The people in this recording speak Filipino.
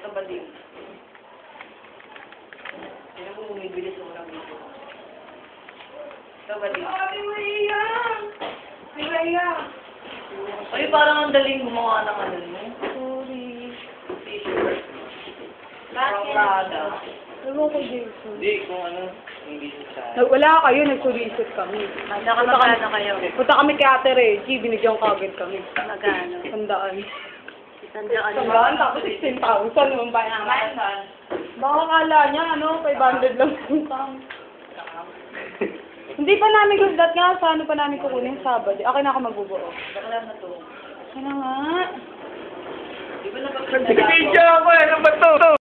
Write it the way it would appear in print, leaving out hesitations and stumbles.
Ito ba din? Sino mo bumibilis sa unang video? Ito ba din? Ay, Maria! Ay, parang ang daling gumawa ng ano mo. Sorry. T-shirt. Bakit? Prada. Ewan ko, Jason. Hindi, kung ano, hindi siya. Wala kayo, nagsulisot kami. Magkano kayo? Punta kami kay Ate Reggie, binigyan ko agad kami. Magkano? 100. 100. Tapos 16,000 naman ba naman? Baka kala niya, 500 lang utang. Hindi pa namin gusdat nga, sa ano pa namin kukunin Sabado. Akin na ako magbubuo. Bakla na to. Ano nga? Di ba napagkita Nag-video ako eh, ano ba to?